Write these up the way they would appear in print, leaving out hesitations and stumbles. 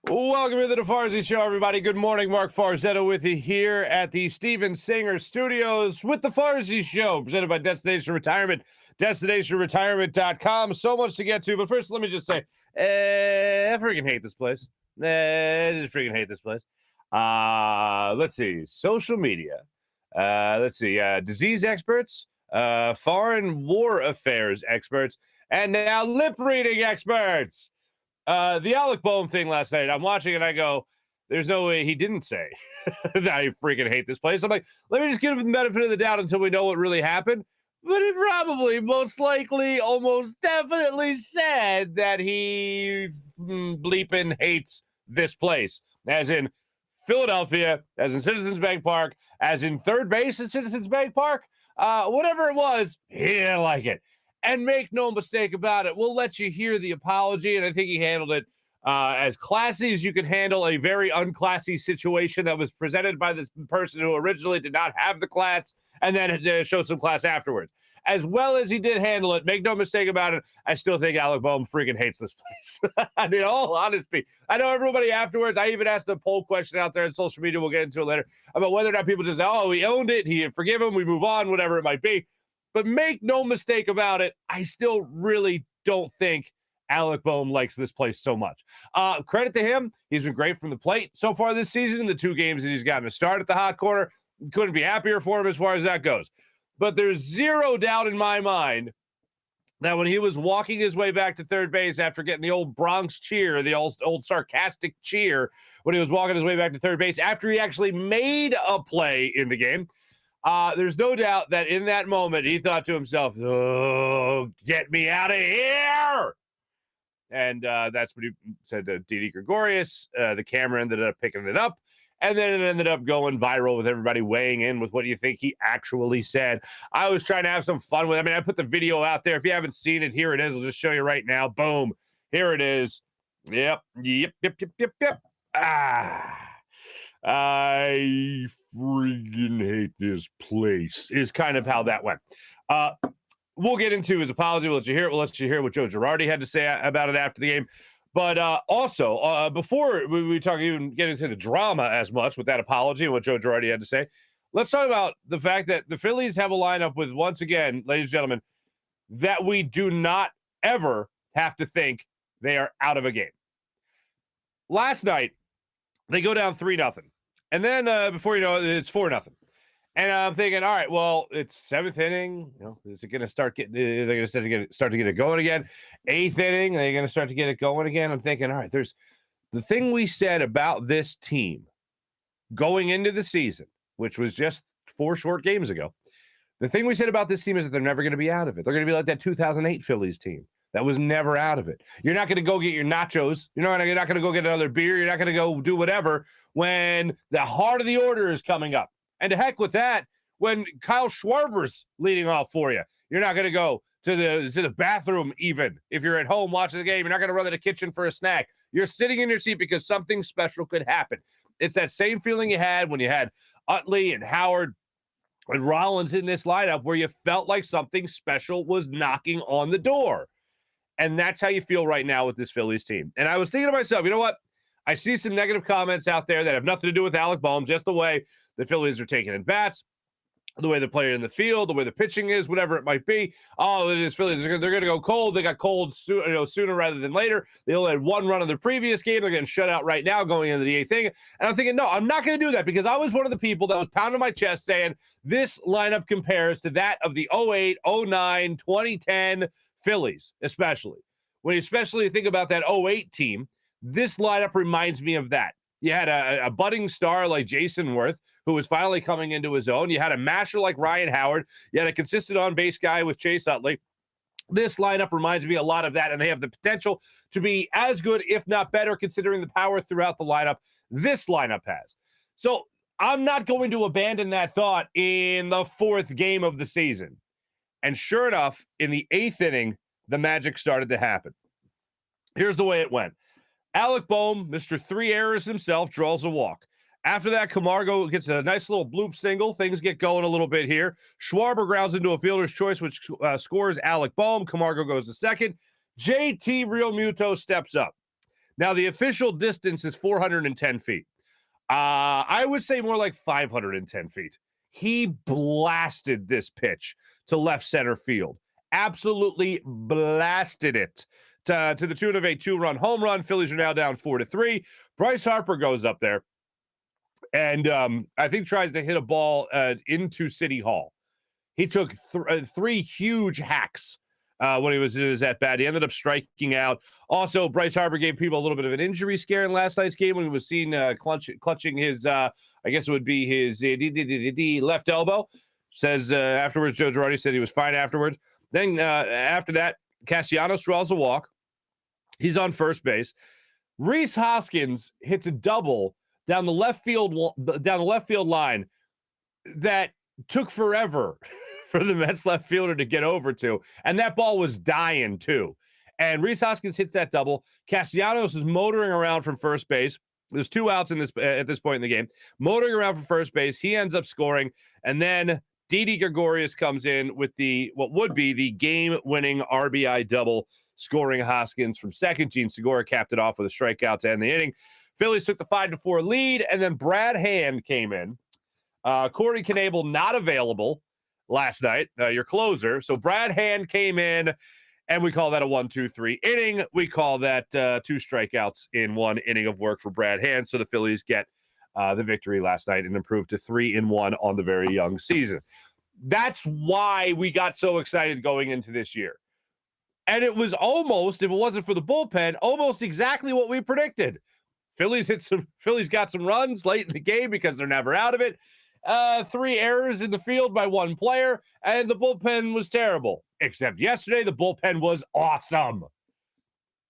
Welcome to the Farzy Show, everybody. Good morning. Mark Farzetta with you here at the Steven Singer Studios with the Farzy Show, presented by Destination Retirement, destinationretirement.com. So much to get to, but first, let me just say, I freaking hate this place. I just freaking hate this place. Let's see, social media. Disease experts, foreign war affairs experts, and now lip reading experts. The Alec Bohm thing last night, I'm watching and I go, there's no way he didn't say that I freaking hate this place. I'm like, let me just give him the benefit of the doubt until we know what really happened. But he probably, most likely, almost definitely said that he bleeping hates this place. As in Philadelphia, as in Citizens Bank Park, as in third base at Citizens Bank Park. Whatever it was, he didn't like it. And make no mistake about it, we'll let you hear the apology, and I think he handled it as classy as you can handle a very unclassy situation that was presented by this person who originally did not have the class and then showed some class afterwards. As well as he did handle it, make no mistake about it, I still think Alec Bohm freaking hates this place. I mean, all honesty. I know everybody afterwards, I even asked a poll question out there on social media, we'll get into it later, about whether or not people just say, oh, he owned it, he forgive him, we move on, whatever it might be. But make no mistake about it, I still really don't think Alec Bohm likes this place so much. Credit to him. He's been great from the plate so far this season. In the 2 games that he's gotten to start at the hot corner, couldn't be happier for him as far as that goes. But there's zero doubt in my mind that when he was walking his way back to third base after getting the old Bronx cheer, the old sarcastic cheer, when he was walking his way back to third base, after he actually made a play in the game, there's no doubt that in that moment, he thought to himself, oh, get me out of here. And that's what he said to Didi Gregorius. The camera ended up picking it up, and then it ended up going viral with everybody weighing in with what do you think he actually said. I was trying to have some fun with it. I mean, I put the video out there. If you haven't seen it, here it is. I'll just show you right now. Boom. Here it is. Yep. I freaking hate this place is kind of how that went. We'll get into his apology. We'll let you hear it. We'll let you hear what Joe Girardi had to say about it after the game. But also, before we talk even get into the drama as much with that apology and what Joe Girardi had to say, let's talk about the fact that the Phillies have a lineup with, once again, ladies and gentlemen, that we do not ever have to think they are out of a game. Last night, they go down 3-0. And then before you know it, it's 4-0. And I'm thinking, all right, well, it's 7th inning. You know, is it going to start getting? They're going to start to get it going again. 8th inning, they're going to start to get it going again. I'm thinking, all right, there's the thing we said about this team going into the season, which was just 4 short games ago. The thing we said about this team is that they're never going to be out of it. They're going to be like that 2008 Phillies team that was never out of it. You're not going to go get your nachos. You're not going to go get another beer. You're not going to go do whatever when the heart of the order is coming up. And to heck with that, when Kyle Schwarber's leading off for you, you're not going to go to the bathroom even. If you're at home watching the game, you're not going to run to the kitchen for a snack. You're sitting in your seat because something special could happen. It's that same feeling you had when you had Utley and Howard and Rollins in this lineup where you felt like something special was knocking on the door. And that's how you feel right now with this Phillies team. And I was thinking to myself, you know what? I see some negative comments out there that have nothing to do with Alec Bohm, just the way the Phillies are taking in bats, the way they're playing in the field, the way the pitching is, whatever it might be. Oh, it is Phillies. They're going to go cold. They got cold sooner rather than later. They only had 1 run of their previous game. They're getting shut out right now going into the 8th inning. And I'm thinking, no, I'm not going to do that because I was one of the people that was pounding my chest saying this lineup compares to that of the 08, 09, 2010 Phillies, especially. When you especially think about that 08 team, this lineup reminds me of that. You had a budding star like Jason Worth, who was finally coming into his own. You had a masher like Ryan Howard. You had a consistent on-base guy with Chase Utley. This lineup reminds me a lot of that, and they have the potential to be as good, if not better, considering the power throughout the lineup this lineup has. So I'm not going to abandon that thought in the 4th game of the season. And sure enough, in the 8th inning, the magic started to happen. Here's the way it went. Alec Bohm, Mr. 3 errors himself, draws a walk. After that, Camargo gets a nice little bloop single. Things get going a little bit here. Schwarber grounds into a fielder's choice, which scores Alec Bohm. Camargo goes to second. JT Realmuto steps up. Now, the official distance is 410 feet. I would say more like 510 feet. He blasted this pitch to left center field. Absolutely blasted it to the tune of a 2-run home run. Phillies are now down 4-3. Bryce Harper goes up there and I think tries to hit a ball into City Hall. He took 3 huge hacks when he was in his at-bat. He ended up striking out. Also, Bryce Harper gave people a little bit of an injury scare in last night's game when he was seen clutching his, I guess it would be his left elbow. Says afterwards, Joe Girardi said he was fine afterwards. Then after that, Castellanos draws a walk. He's on first base. Rhys Hoskins hits a double down the left field line that took forever for the Mets left fielder to get over to, and that ball was dying too. And Rhys Hoskins hits that double. Castellanos is motoring around from first base. There's 2 outs in this at this point in the game. Motoring around from first base, he ends up scoring, and then Didi Gregorius comes in with what would be the game-winning RBI double, scoring Hoskins from second. Gene Segura capped it off with a strikeout to end the inning. Phillies took the 5-4 lead, and then Brad Hand came in. Corey Knebel not available last night, your closer. So Brad Hand came in, and we call that a 1-2-3 inning. We call that 2 strikeouts in 1 inning of work for Brad Hand. So the Phillies get the victory last night and improved to 3-1 on the very young season. That's why we got so excited going into this year. And it was almost, if it wasn't for the bullpen, almost exactly what we predicted. Phillies got some runs late in the game because they're never out of it. 3 errors in the field by 1 player, and the bullpen was terrible. Except yesterday, the bullpen was awesome.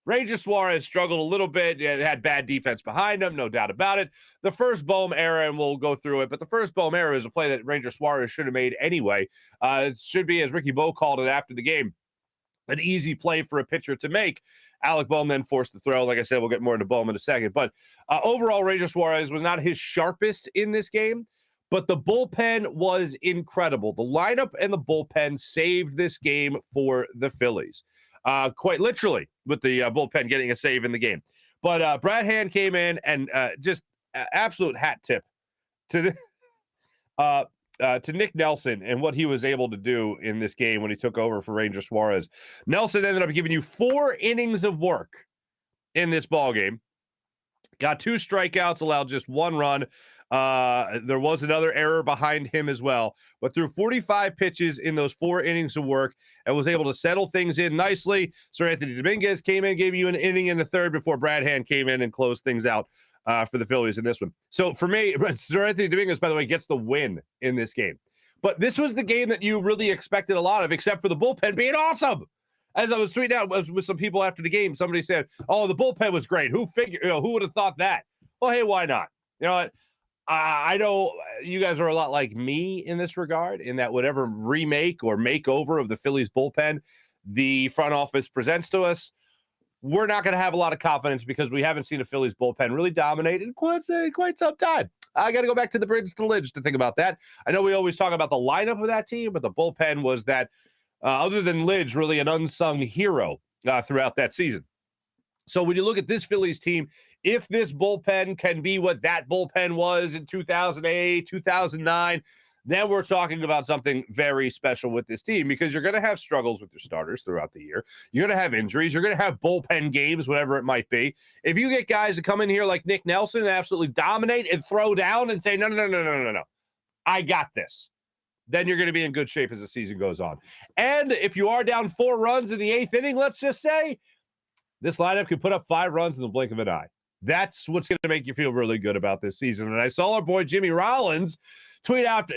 Ranger Suarez struggled a little bit. It had bad defense behind him, no doubt about it. The first Bohm error, and we'll go through it, but the first Bohm error is a play that Ranger Suarez should have made anyway. It should be, as Ricky Bowe called it after the game, an easy play for a pitcher to make. Alec Bohm then forced the throw. Like I said, we'll get more into Bohm in a second. But overall, Ranger Suarez was not his sharpest in this game, but the bullpen was incredible. The lineup and the bullpen saved this game for the Phillies. Quite literally, with the bullpen getting a save in the game. But Brad Hand came in and just absolute hat tip to Nick Nelson and what he was able to do in this game when he took over for Ranger Suarez. Nelson ended up giving you 4 innings of work in this ball game. Got 2 strikeouts, allowed just 1 run. There was another error behind him as well, but threw 45 pitches in those 4 innings of work and was able to settle things in nicely. Sir Anthony Dominguez came in, gave you an inning in the 3rd before Brad Hand came in and closed things out for the Phillies in this one. So for me, Sir Anthony Dominguez, by the way, gets the win in this game. But this was the game that you really expected a lot of, except for the bullpen being awesome. As I was tweeting out with some people after the game, somebody said, "Oh, the bullpen was great. Who would have thought that?" Well, hey, why not? You know what? I know you guys are a lot like me in this regard, in that whatever remake or makeover of the Phillies bullpen the front office presents to us, we're not going to have a lot of confidence because we haven't seen a Phillies bullpen really dominate in quite some time. I got to go back to the Bridge to Lidge to think about that. I know we always talk about the lineup of that team, but the bullpen was that, other than Lidge, really an unsung hero throughout that season. So when you look at this Phillies team, if this bullpen can be what that bullpen was in 2008, 2009, then we're talking about something very special with this team, because you're going to have struggles with your starters throughout the year. You're going to have injuries. You're going to have bullpen games, whatever it might be. If you get guys to come in here like Nick Nelson and absolutely dominate and throw down and say, no, I got this, then you're going to be in good shape as the season goes on. And if you are down 4 runs in the 8th inning, let's just say, this lineup can put up 5 runs in the blink of an eye. That's what's going to make you feel really good about this season. And I saw our boy Jimmy Rollins tweet out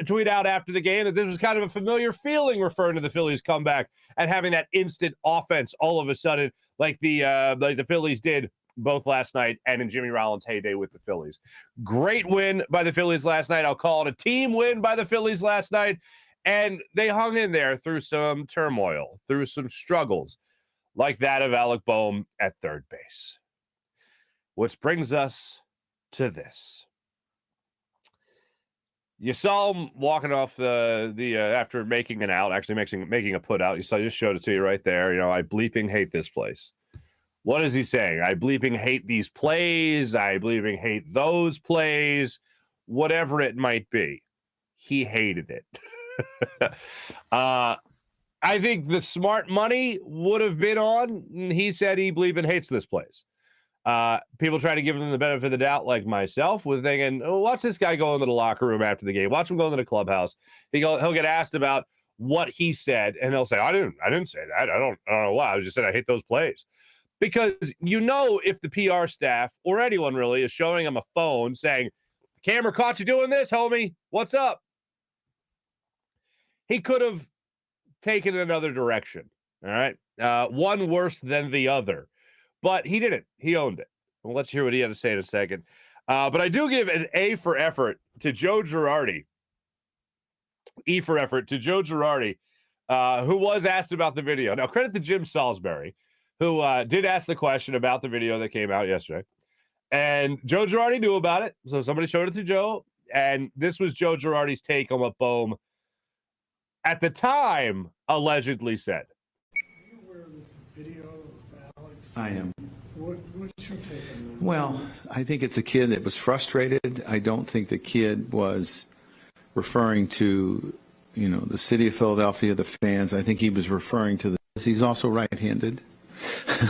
after the game that this was kind of a familiar feeling, referring to the Phillies comeback and having that instant offense all of a sudden, like the Phillies did both last night and in Jimmy Rollins' heyday with the Phillies. Great win by the Phillies last night. I'll call it a team win by the Phillies last night. And they hung in there through some turmoil, through some struggles, like that of Alec Bohm at 3rd base. Which brings us to this. You saw him walking off the after making an out, actually making a put out. I just showed it to you right there. You know, I bleeping hate this place. What is he saying? I bleeping hate these plays. I bleeping hate those plays. Whatever it might be. He hated it. I think the smart money would have been on. He said he bleeping hates this place. People try to give him the benefit of the doubt, like myself, with thinking, oh, watch this guy go into the locker room after the game. Watch him go into the clubhouse. He'll get asked about what he said, and he'll say, I didn't say that. I don't know why. I just said I hate those plays. Because if the PR staff or anyone really is showing him a phone saying, the camera caught you doing this, homie. What's up? He could have taken another direction. All right. One worse than the other. But he didn't. He owned it. Well, let's hear what he had to say in a second. But I do give an A for effort to Joe Girardi. E for effort to Joe Girardi, who was asked about the video. Now, credit to Jim Salisbury, who did ask the question about the video that came out yesterday. And Joe Girardi knew about it. So somebody showed it to Joe. And this was Joe Girardi's take on what Bohm, at the time, allegedly said. Are you aware of this video of Alex? I am. What's your take on that? Well, I think it's a kid that was frustrated. I don't think the kid was referring to, the city of Philadelphia, the fans. I think he was referring to he's also right-handed. Are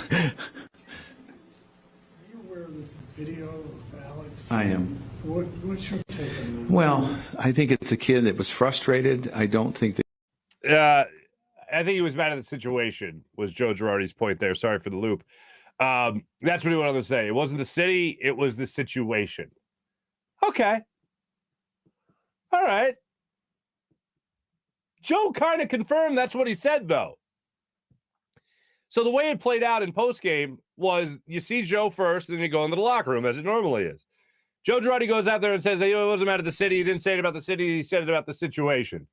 you aware of this video of Alex? I am. What's your take on that? Well, I think it's a kid that was frustrated. I don't think that. I think he was mad at the situation, was Joe Girardi's point there. Sorry for the loop. That's what he went on to say. It wasn't the city, it was the situation. Okay. All right. Joe kind of confirmed that's what he said, though. So the way it played out in postgame was you see Joe first, and then you go into the locker room, as it normally is. Joe Girardi goes out there and says, hey, it wasn't mad at the city. He didn't say it about the city. He said it about the situation.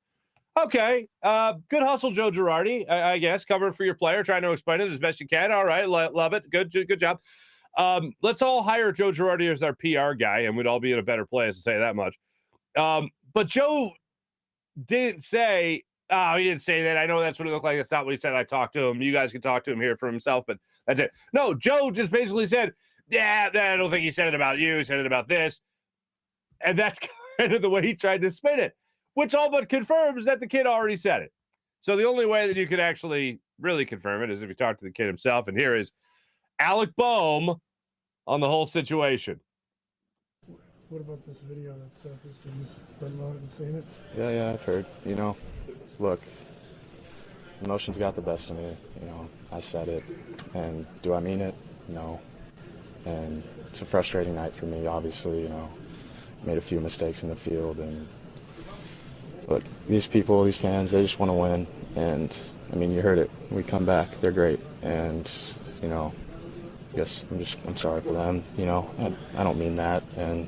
Okay. Good hustle, Joe Girardi, I guess. Cover for your player, trying to explain it as best you can. All right. Love it. Good job. Let's all hire Joe Girardi as our PR guy, and we'd all be in a better place, to say that much. But Joe didn't say, he didn't say that. I know that's what it looked like. That's not what he said. I talked to him. You guys can talk to him here for himself, but that's it. No, Joe just basically said, I don't think he said it about you. He said it about this. And that's kind of the way he tried to spin it, which all but confirms that the kid already said it. So the only way that you could actually really confirm it is if you talk to the kid himself. And here is Alec Bohm on the whole situation. What about this video that surfaced? Have you seen it? Yeah, I've heard. Look, emotions got the best of me. I said it. And do I mean it? No. And it's a frustrating night for me, obviously. Made a few mistakes in the field. And look, these people, these fans, they just want to win. And, you heard it. We come back. They're great. And, I guess I'm sorry for them. I don't mean that. And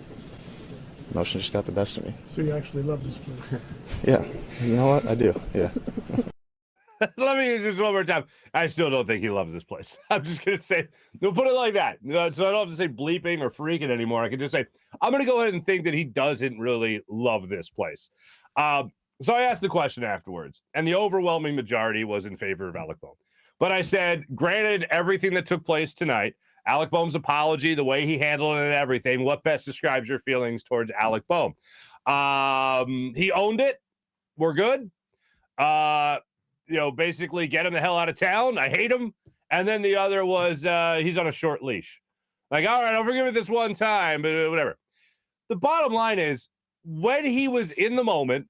emotion just got the best of me. So you actually love this place? Yeah. You know what? I do. Yeah. Let me just one more time. I still don't think he loves this place. I'm just going to say, we'll put it like that. So I don't have to say bleeping or freaking anymore. I can just say, I'm going to go ahead and think that he doesn't really love this place. So I asked the question afterwards, and the overwhelming majority was in favor of Alec Bohm. But I said, granted everything that took place tonight, Alec Bohm's apology, the way he handled it and everything, what best describes your feelings towards Alec Bohm? He owned it. We're good. Basically get him the hell out of town. I hate him. And then the other was he's on a short leash. Like, all right, I'll forgive it this one time, but whatever. The bottom line is, when he was in the moment,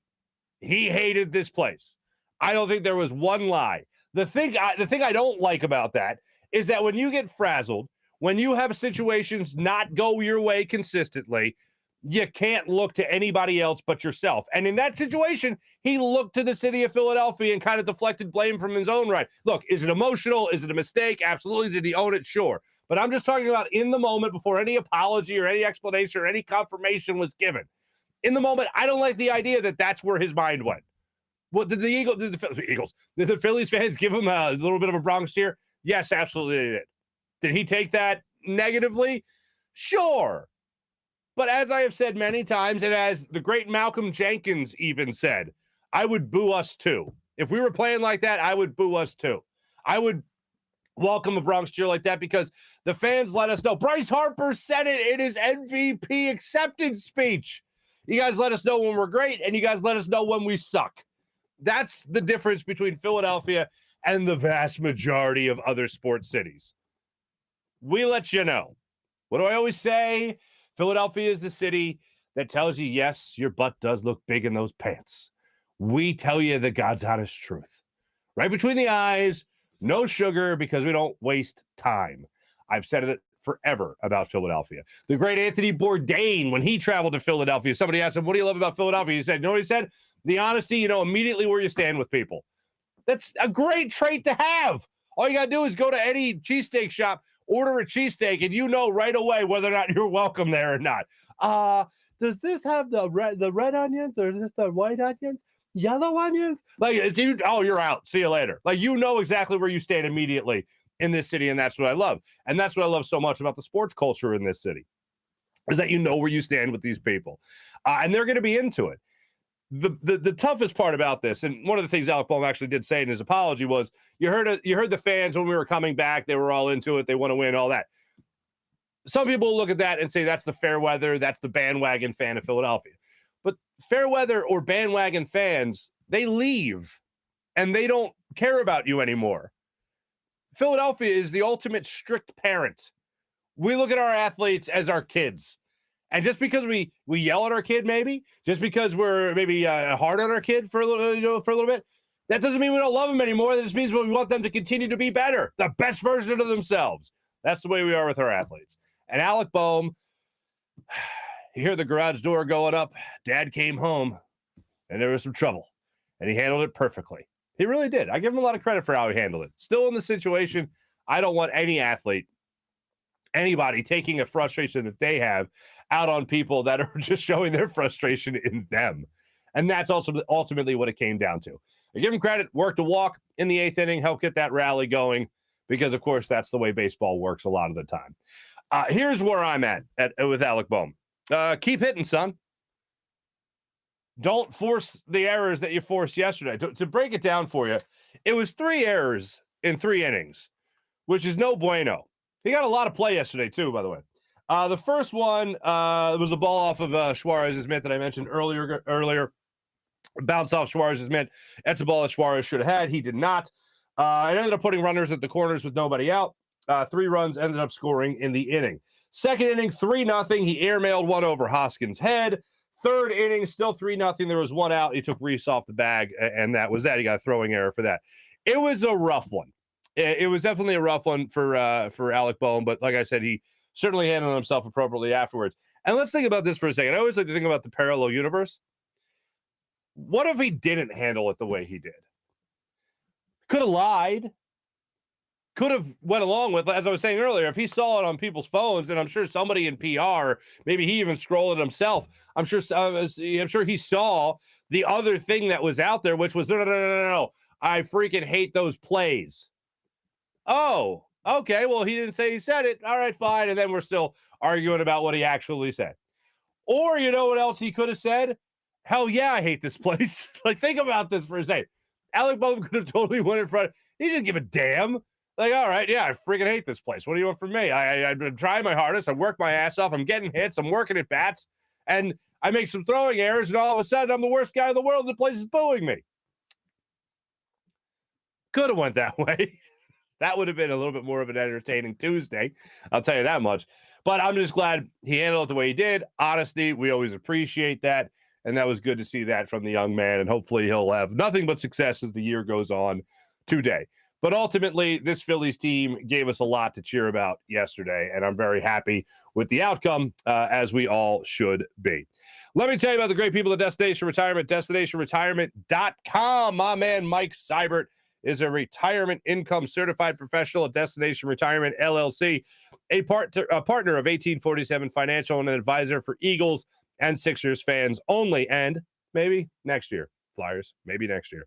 he hated this place. I don't think there was one lie. The thing I don't like about that is that when you get frazzled, when you have situations not go your way consistently, you can't look to anybody else but yourself. And in that situation, he looked to the city of Philadelphia and kind of deflected blame from his own right. Look, is it emotional? Is it a mistake? Absolutely. Did he own it? Sure. But I'm just talking about in the moment, before any apology or any explanation or any confirmation was given. In the moment, I don't like the idea that that's where his mind went. What did the Phillies fans give him a little bit of a Bronx cheer? Yes, absolutely they did. Did he take that negatively? Sure. But as I have said many times, and as the great Malcolm Jenkins even said, I would boo us too. If we were playing like that, I would boo us too. I would welcome a Bronx cheer like that because the fans let us know. Bryce Harper said it in his MVP acceptance speech. You guys let us know when we're great, and you guys let us know when we suck. That's the difference between Philadelphia and the vast majority of other sports cities. We let you know. What do I always say? Philadelphia is the city that tells you, yes, your butt does look big in those pants. We tell you the God's honest truth. Right between the eyes, no sugar because we don't waste time. I've said it forever about Philadelphia. The great Anthony Bourdain, when he traveled to Philadelphia, somebody asked him, what do you love about Philadelphia? He said, you know what he said? The honesty, you know immediately where you stand with people. That's a great trait to have. All you got to do is go to any cheesesteak shop, order a cheesesteak, and you know right away whether or not you're welcome there or not. Does this have the red onions or is this the white onions? Yellow onions? Like, dude, oh, you're out. See you later. Like, you know exactly where you stand immediately in this city, and that's what I love. And that's what I love so much about the sports culture in this city, is that you know where you stand with these people. And they're going to be into it. The toughest part about this, and one of the things Alec Bohm actually did say in his apology was, you heard the fans when we were coming back, they were all into it, they want to win, all that. Some people look at that and say that's the fair weather, that's the bandwagon fan of Philadelphia. But fair weather or bandwagon fans, they leave and they don't care about you anymore. Philadelphia is the ultimate strict parent. We look at our athletes as our kids. And just because we yell at our kid, maybe, just because we're maybe hard on our kid for a little bit, that doesn't mean we don't love them anymore. That just means we want them to continue to be better, the best version of themselves. That's the way we are with our athletes. And Alec Bohm, you hear the garage door going up. Dad came home, and there was some trouble, and he handled it perfectly. He really did. I give him a lot of credit for how he handled it. Still in the situation, I don't want any athlete, anybody taking a frustration that they have out on people that are just showing their frustration in them. And that's also ultimately what it came down to. I give him credit, worked a walk in the 8th inning, helped get that rally going, because, of course, that's the way baseball works a lot of the time. Here's where I'm at with Alec Bohm. Keep hitting, son. Don't force the errors that you forced yesterday. To break it down for you, it was 3 errors in 3 innings, which is no bueno. He got a lot of play yesterday, too, by the way. The first one was the ball off of Suarez's mitt that I mentioned earlier. Bounced off Suarez's mitt. That's a ball that Suarez should have had. He did not. It ended up putting runners at the corners with nobody out. 3 runs ended up scoring in the inning. Second inning, 3-0. He airmailed one over Hoskins' head. Third inning, still 3-0. There was 1 out. He took Reese off the bag, and that was that. He got a throwing error for that. It was a rough one. It was definitely a rough one for Alec Bohm, but like I said, he certainly handled himself appropriately afterwards. And let's think about this for a second. I always like to think about the parallel universe. What if he didn't handle it the way he did? Could have lied. Could have went along with, as I was saying earlier, if he saw it on people's phones, and I'm sure somebody in PR, maybe he even scrolled it himself. I'm sure he saw the other thing that was out there, which was, no. I freaking hate those plays. Oh, okay. Well, he didn't say he said it. All right, fine. And then we're still arguing about what he actually said. Or you know what else he could have said? Hell yeah, I hate this place. Like, think about this for a second. Alec Bohm could have totally went in front. He didn't give a damn. Like, all right, yeah, I freaking hate this place. What do you want from me? I've been trying my hardest. I worked my ass off. I'm getting hits. I'm working at bats. And I make some throwing errors, and all of a sudden, I'm the worst guy in the world, and the place is booing me. Could have went that way. That would have been a little bit more of an entertaining Tuesday. I'll tell you that much. But I'm just glad he handled it the way he did. Honesty, we always appreciate that. And that was good to see that from the young man. And hopefully he'll have nothing but success as the year goes on today. But ultimately, this Phillies team gave us a lot to cheer about yesterday. And I'm very happy with the outcome, as we all should be. Let me tell you about the great people at Destination Retirement, destinationretirement.com. My man, Mike Seibert, is a retirement income certified professional at Destination Retirement, LLC, a partner of 1847 Financial and an advisor for Eagles and Sixers fans only, and maybe next year. Flyers, maybe next year.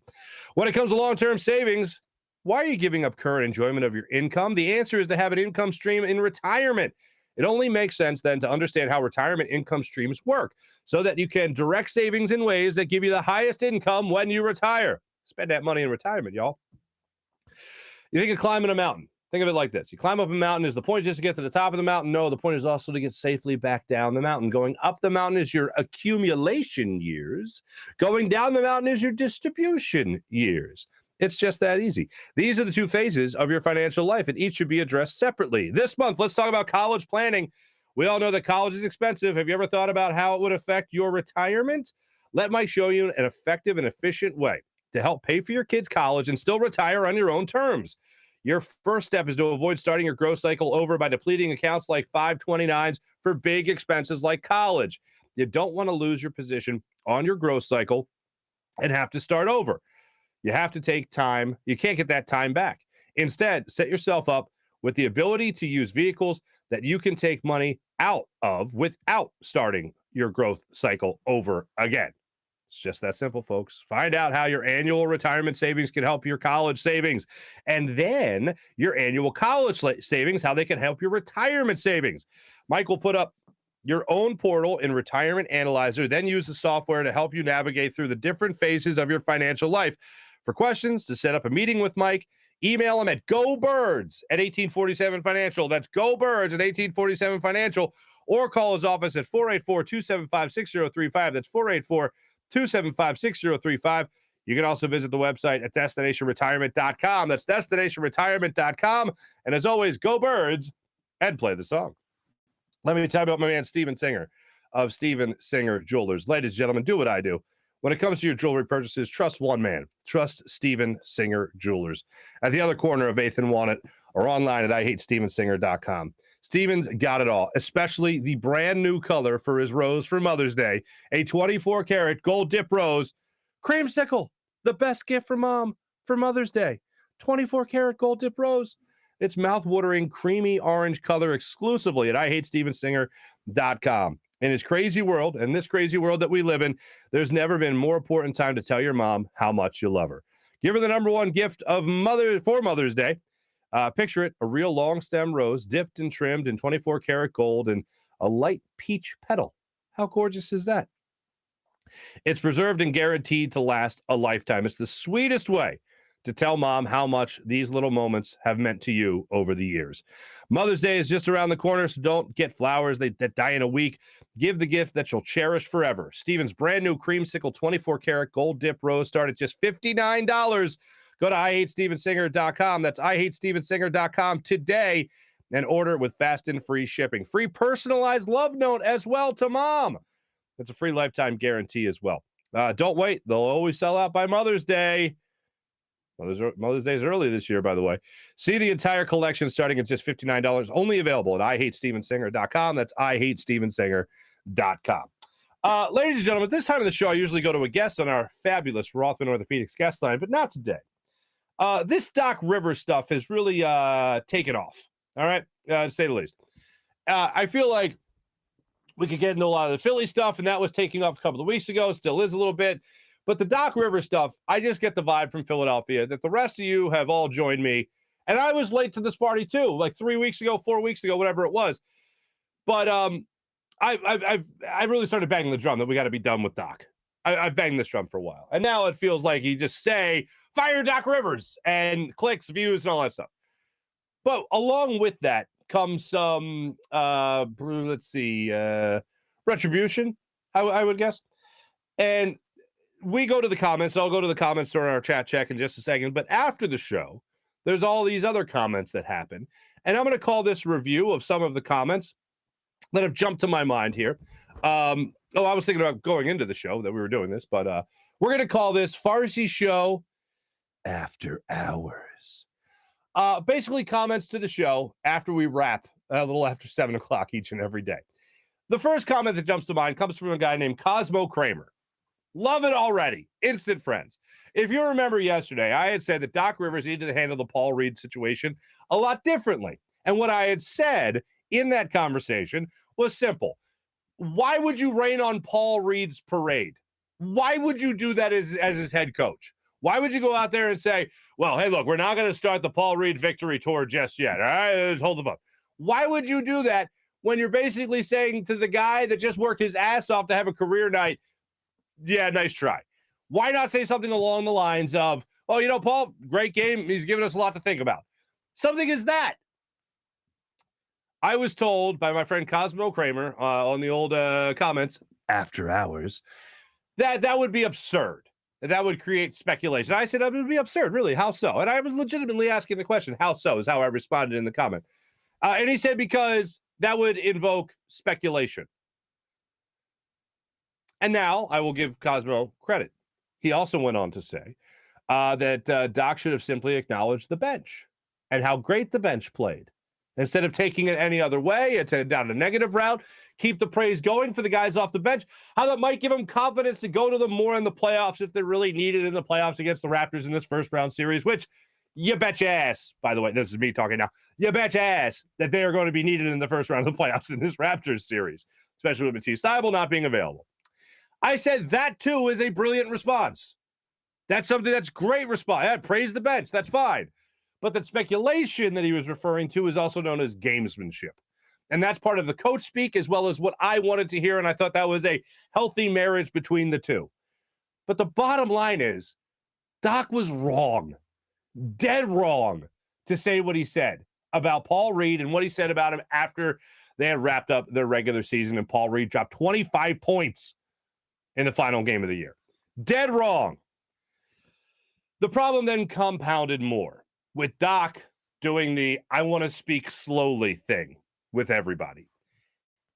When it comes to long-term savings, why are you giving up current enjoyment of your income? The answer is to have an income stream in retirement. It only makes sense then to understand how retirement income streams work so that you can direct savings in ways that give you the highest income when you retire. Spend that money in retirement, y'all. You think of climbing a mountain. Think of it like this. You climb up a mountain. Is the point just to get to the top of the mountain? No, the point is also to get safely back down the mountain. Going up the mountain is your accumulation years. Going down the mountain is your distribution years. It's just that easy. These are the two phases of your financial life, and each should be addressed separately. This month, let's talk about college planning. We all know that college is expensive. Have you ever thought about how it would affect your retirement? Let Mike show you an effective and efficient way to help pay for your kids' college and still retire on your own terms. Your first step is to avoid starting your growth cycle over by depleting accounts like 529s for big expenses like college. You don't want to lose your position on your growth cycle and have to start over. You have to take time. You can't get that time back. Instead, set yourself up with the ability to use vehicles that you can take money out of without starting your growth cycle over again. It's just that simple, folks. Find out how your annual retirement savings can help your college savings, and then your annual college savings, how they can help your retirement savings. Mike will put up your own portal in Retirement Analyzer, then use the software to help you navigate through the different phases of your financial life. For questions, to set up a meeting with Mike, email him at gobirds@1847financial. That's gobirds@1847financial, or call his office at 484-275-6035. That's 484-275-6035. You can also visit the website at destinationretirement.com. That's destinationretirement.com. And as always, go Birds and play the song. Let me tell you about my man, Steven Singer of Steven Singer Jewelers. Ladies and gentlemen, do what I do. When it comes to your jewelry purchases, trust one man. Trust Steven Singer Jewelers. At the other corner of 8th and Walnut, or online at IHateStevenSinger.com. Steven's got it all, especially the brand new color for his rose for Mother's Day, a 24-karat gold dip rose. Creamsicle, the best gift for mom for Mother's Day. 24-karat gold dip rose. It's mouth-watering, creamy orange color exclusively at IHateStevenSinger.com. In his crazy world, and this crazy world that we live in, there's never been more important time to tell your mom how much you love her. Give her the number one gift of Mother's Day. Picture it, a real long stem rose, dipped and trimmed in 24-karat gold and a light peach petal. How gorgeous is that? It's preserved and guaranteed to last a lifetime. It's the sweetest way to tell mom how much these little moments have meant to you over the years. Mother's Day is just around the corner, so don't get flowers that die in a week. Give the gift that you'll cherish forever. Steven's brand new creamsicle 24-karat gold dip rose start at just $59. Go to IHateStevenSinger.com. That's IHateStevenSinger.com today and order with fast and free shipping. Free personalized love note as well to mom. It's a free lifetime guarantee as well. Don't wait. They'll always sell out by Mother's Day. Mother's Day is early this year, by the way. See the entire collection starting at just $59. Only available at IHateStevenSinger.com. That's IHateStevenSinger.com. Ladies and gentlemen, this time of the show, I usually go to a guest on our fabulous Rothman Orthopedics guest line, but not today. This Doc Rivers stuff has really taken off, all right, to say the least. I feel like we could get into a lot of the Philly stuff, and that was taking off a couple of weeks ago, still is a little bit. But the Doc Rivers stuff, I just get the vibe from Philadelphia that the rest of you have all joined me. And I was late to this party too, like 3 weeks ago, 4 weeks ago, whatever it was. But I really started banging the drum that we got to be done with Doc. I've banged this drum for a while. And now it feels like you just say, fire Doc Rivers, and clicks, views, and all that stuff. But along with that comes some, retribution, I would guess. And we go to the comments. I'll go to the comments during our chat check in just a second. But after the show, there's all these other comments that happen. And I'm going to call this review of some of the comments that have jumped to my mind here. I was thinking about going into the show that we were doing this, but we're going to call this Farzy Show After Hours. Basically comments to the show after we wrap a little after 7 o'clock each and every day. The first comment that jumps to mind comes from a guy named Cosmo Kramer. Love it already. Instant friends. If you remember yesterday, I had said that Doc Rivers needed to handle the Paul Reed situation a lot differently. And what I had said in that conversation was simple. Why would you rain on Paul Reed's parade? Why would you do that as his head coach? Why would you go out there and say, well, hey, look, we're not going to start the Paul Reed victory tour just yet. All right, hold the phone. Why would you do that when you're basically saying to the guy that just worked his ass off to have a career night, yeah, nice try? Why not say something along the lines of, oh, Paul, great game. He's given us a lot to think about. something is that. I was told by my friend Cosmo Kramer on the old comments after hours that would be absurd. That would create speculation. I said, it would be absurd. Really? How so? And I was legitimately asking the question, how so, is how I responded in the comment. And he said, because that would invoke speculation. And now I will give Cosmo credit. He also went on to say that Doc should have simply acknowledged the bench and how great the bench played. Instead of taking it any other way, it's down a negative route, keep the praise going for the guys off the bench. How that might give them confidence to go to them more in the playoffs if they're really needed in the playoffs against the Raptors in this first round series, which you bet your ass, by the way, this is me talking now, you bet your ass that they are going to be needed in the first round of the playoffs in this Raptors series, especially with Matisse Thybulle not being available. I said that, too, is a brilliant response. That's something that's great response. Yeah, praise the bench. That's fine. But the speculation that he was referring to is also known as gamesmanship. And that's part of the coach speak as well as what I wanted to hear. And I thought that was a healthy marriage between the two. But the bottom line is Doc was wrong, dead wrong, to say what he said about Paul Reed and what he said about him after they had wrapped up their regular season and Paul Reed dropped 25 points in the final game of the year. Dead wrong. The problem then compounded more with Doc doing the I want to speak slowly thing with everybody.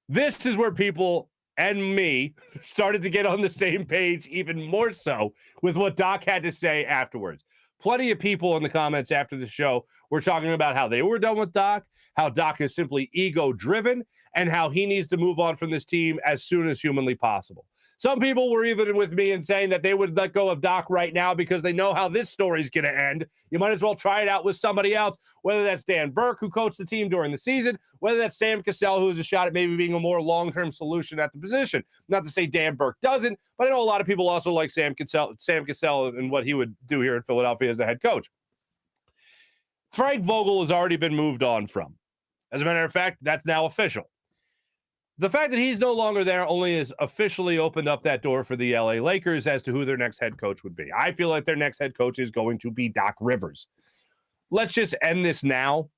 This is where people and me started to get on the same page even more so with what Doc had to say afterwards. Plenty of people in the comments after the show were talking about how they were done with Doc, how Doc is simply ego-driven, and how he needs to move on from this team as soon as humanly possible. Some people were even with me in saying that they would let go of Doc right now because they know how this story's going to end. You might as well try it out with somebody else, whether that's Dan Burke, who coached the team during the season, whether that's Sam Cassell, who has a shot at maybe being a more long-term solution at the position. Not to say Dan Burke doesn't, but I know a lot of people also like Sam Cassell and what he would do here in Philadelphia as a head coach. Frank Vogel has already been moved on from. As a matter of fact, that's now official. The fact that he's no longer there only has officially opened up that door for the LA Lakers as to who their next head coach would be. I feel like their next head coach is going to be Doc Rivers. Let's just end this now.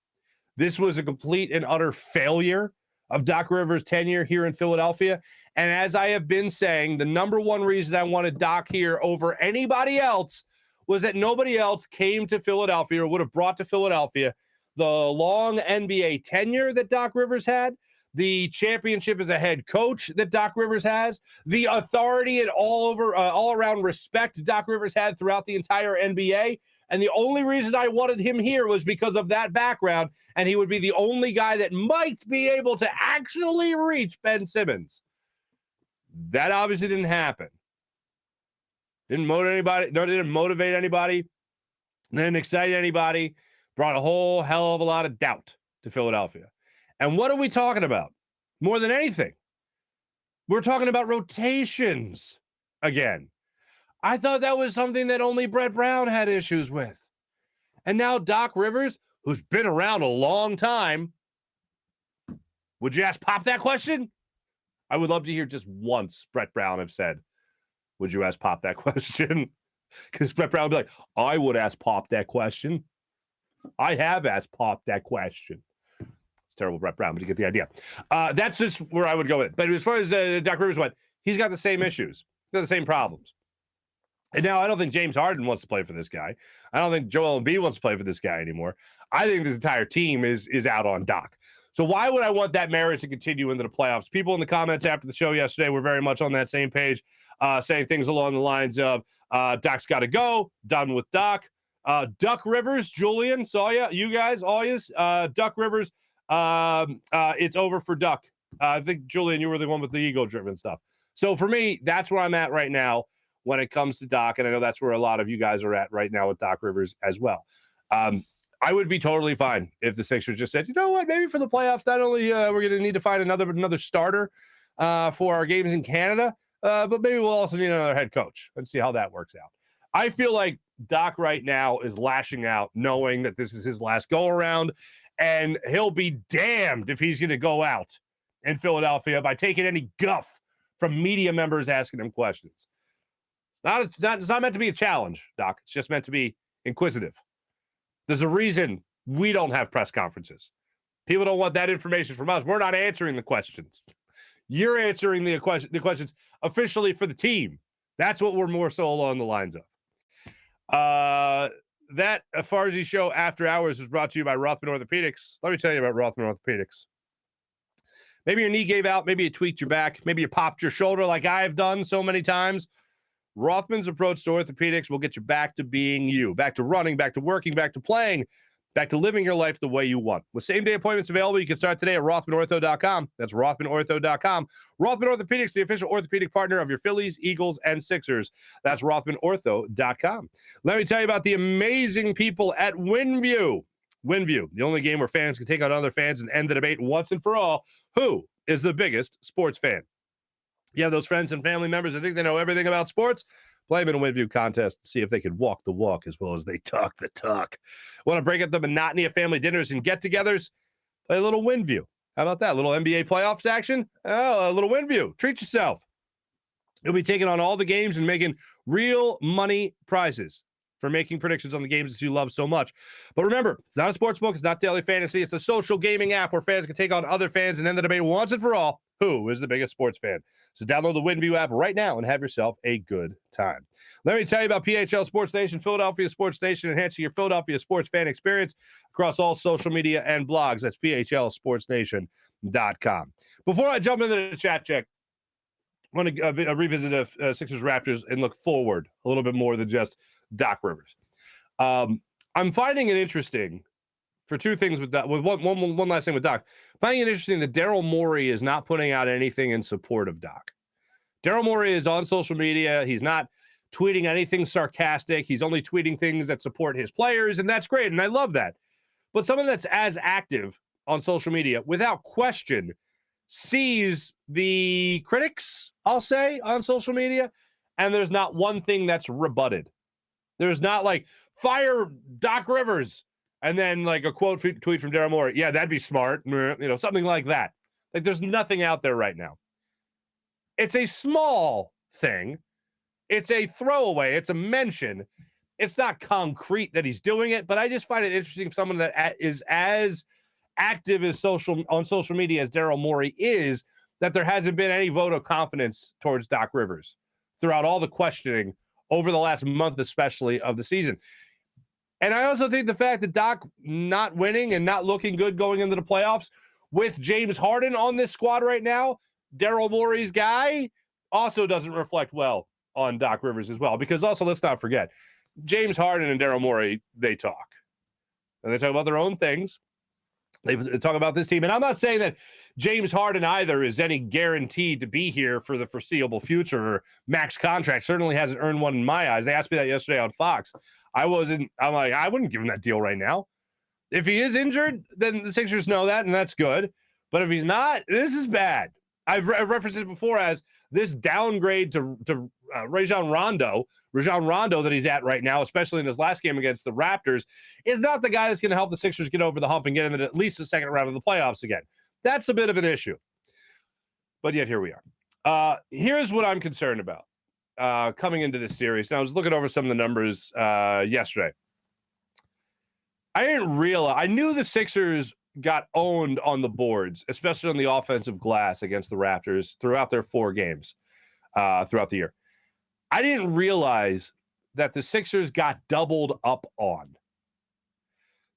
This was a complete and utter failure of Doc Rivers' tenure here in Philadelphia. And as I have been saying, the number one reason I wanted Doc here over anybody else was that nobody else came to Philadelphia or would have brought to Philadelphia the long NBA tenure that Doc Rivers had, the championship as a head coach that Doc Rivers has, the authority and all around respect Doc Rivers had throughout the entire NBA. And the only reason I wanted him here was because of that background. And he would be the only guy that might be able to actually reach Ben Simmons. That obviously didn't happen. Didn't motivate anybody. Didn't excite anybody. Brought a whole hell of a lot of doubt to Philadelphia. And what are we talking about? More than anything, we're talking about rotations again. I thought that was something that only Brett Brown had issues with. And now Doc Rivers, who's been around a long time, would you ask Pop that question? I would love to hear just once Brett Brown have said, would you ask Pop that question? Because Brett Brown would be like, I would ask Pop that question. I have asked Pop that question. Terrible Brett Brown, but you get the idea. That's just where I would go with it. But as far as Doc Rivers went, he's got the same issues. He's got the same problems. And now I don't think James Harden wants to play for this guy. I don't think Joel Embiid wants to play for this guy anymore. I think this entire team is out on Doc. So why would I want that marriage to continue into the playoffs? People in the comments after the show yesterday were very much on that same page, saying things along the lines of Doc's got to go, done with Doc. Duck Rivers, Julian, saw ya. You guys, all yous. Duck Rivers, it's over for Duck. I think, Julian, you were the one with the ego-driven stuff. So for me, that's where I'm at right now when it comes to Doc, and I know that's where a lot of you guys are at right now with Doc Rivers as well. I would be totally fine if the Sixers just said, you know what, maybe for the playoffs, not only we're going to need to find another starter for our games in Canada, but maybe we'll also need another head coach and see how that works out. I feel like Doc right now is lashing out, knowing that this is his last go-around, and he'll be damned if he's going to go out in Philadelphia by taking any guff from media members asking him questions. It's not meant to be a challenge, Doc. It's just meant to be inquisitive. There's a reason We don't have press conferences. People don't want that information from us. We're not answering the questions. You're answering the questions officially for the team. That's what we're more so along the lines of. That Farzy show After Hours was brought to you by Rothman Orthopedics. Let me tell you about Rothman Orthopedics. Maybe your knee gave out. Maybe you tweaked your back. Maybe you popped your shoulder like I've done so many times. Rothman's approach to orthopedics will get you back to being you, back to running, back to working, back to playing, back to living your life the way you want. With same-day appointments available, you can start today at RothmanOrtho.com. That's RothmanOrtho.com. Rothman Orthopedics, the official orthopedic partner of your Phillies, Eagles, and Sixers. That's RothmanOrtho.com. Let me tell you about the amazing people at WinView. WinView, the only game where fans can take on other fans and end the debate once and for all. Who is the biggest sports fan? You have those friends and family members that think they know everything about sports? Play them in a WinView contest to see if they can walk the walk as well as they talk the talk. Want to break up the monotony of family dinners and get-togethers? Play a little WinView. How about that? A little NBA playoffs action? Oh, a little WinView. Treat yourself. You'll be taking on all the games and making real money prizes for making predictions on the games that you love so much. But remember, it's not a sports book. It's not daily fantasy. It's a social gaming app where fans can take on other fans and end the debate once and for all. Who is the biggest sports fan? So download the WinView app right now and have yourself a good time. Let me tell you about PHL Sports Nation, Philadelphia Sports Nation, enhancing your Philadelphia sports fan experience across all social media and blogs. That's PHLSportsNation.com. Before I jump into the chat check, I want to revisit the Sixers Raptors and look forward a little bit more than just Doc Rivers. I'm finding it interesting for two things with that. With one last thing with Doc, finding it interesting that Daryl Morey is not putting out anything in support of Doc. Daryl Morey is on social media. He's not tweeting anything sarcastic. He's only tweeting things that support his players, and that's great, and I love that. But someone that's as active on social media, without question, sees the critics, I'll say, on social media, and there's not one thing that's rebutted. There's not like, fire Doc Rivers, and then like a tweet from Daryl Morey. Yeah, that'd be smart. Something like that. Like there's nothing out there right now. It's a small thing. It's a throwaway. It's a mention. It's not concrete that he's doing it, but I just find it interesting. Someone that is as active as on social media as Daryl Morey is, that there hasn't been any vote of confidence towards Doc Rivers throughout all the questioning over the last month, especially of the season. And I also think the fact that Doc not winning and not looking good going into the playoffs with James Harden on this squad right now, Daryl Morey's guy, also doesn't reflect well on Doc Rivers as well. Because also, let's not forget, James Harden and Daryl Morey, they talk. And they talk about their own things. They talk about this team. And I'm not saying that James Harden either is any guaranteed to be here for the foreseeable future or max contract. Certainly hasn't earned one in my eyes. They asked me that yesterday on Fox. I'm like, I wouldn't give him that deal right now. If he is injured, then the Sixers know that, and that's good. But if he's not, this is bad. I've referenced it before as this downgrade to Rajon Rondo that he's at right now, especially in his last game against the Raptors, is not the guy that's going to help the Sixers get over the hump and get into at least the second round of the playoffs again. That's a bit of an issue. But yet here we are. Here's what I'm concerned about coming into this series. Now, I was looking over some of the numbers yesterday. I knew the Sixers got owned on the boards, especially on the offensive glass against the Raptors throughout their 4 games throughout the year. I didn't realize that the Sixers got doubled up on.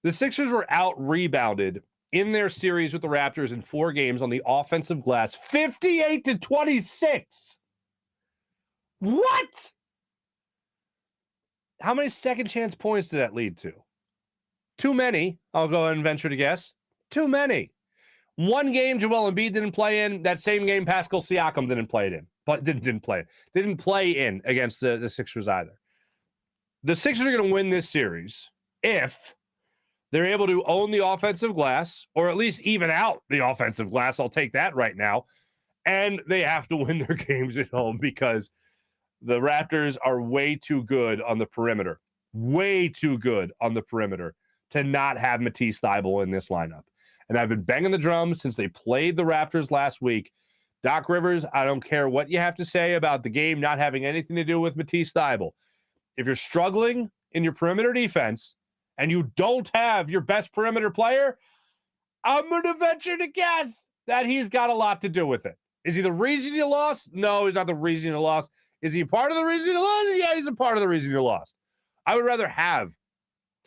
The Sixers were out-rebounded in their series with the Raptors in 4 games on the offensive glass, 58-26. What? How many second chance points did that lead to? Too many, I'll go ahead and venture to guess. Too many. 1 game Joel Embiid didn't play in. That same game Pascal Siakam didn't play it in. But didn't play it. Didn't play in against the Sixers either. The Sixers are going to win this series if they're able to own the offensive glass, or at least even out the offensive glass. I'll take that right now. And they have to win their games at home because the Raptors are way too good on the perimeter. Way too good on the perimeter to not have Matisse Thybulle in this lineup. And I've been banging the drum since they played the Raptors last week. Doc Rivers, I don't care what you have to say about the game not having anything to do with Matisse Thybulle. If you're struggling in your perimeter defense and you don't have your best perimeter player, I'm going to venture to guess that he's got a lot to do with it. Is he the reason you lost? No, he's not the reason you lost. Is he part of the reason you lost? Yeah, he's a part of the reason you lost. I would rather have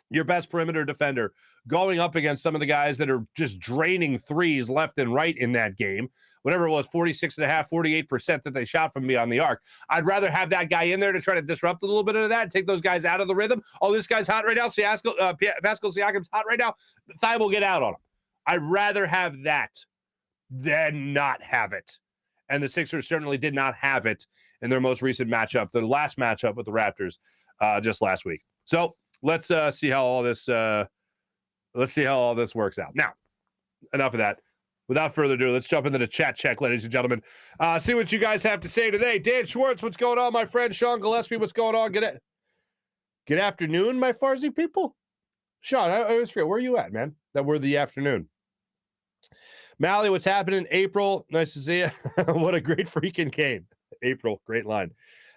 your best perimeter defender going up against some of the guys that are just draining threes left and right in that game. Whatever it was, 46.5%, 48% that they shot from beyond the arc. I'd rather have that guy in there to try to disrupt a little bit of that and take those guys out of the rhythm. Oh, this guy's hot right now. Pascal Siakam's hot right now. Thigh will get out on him. I'd rather have that than not have it. And the Sixers certainly did not have it in their most recent matchup, the last matchup with the Raptors just last week. So let's see how all this works out. Now, enough of that. Without further ado, let's jump into the chat check, ladies and gentlemen. See what you guys have to say today. Dan Schwartz, what's going on, my friend? Sean Gillespie, what's going on? Good afternoon, my Farzy people. Sean, I always forget. Where are you at, man? That we're the afternoon. Mally, what's happening? April, nice to see you. What a great freaking game. April, great line.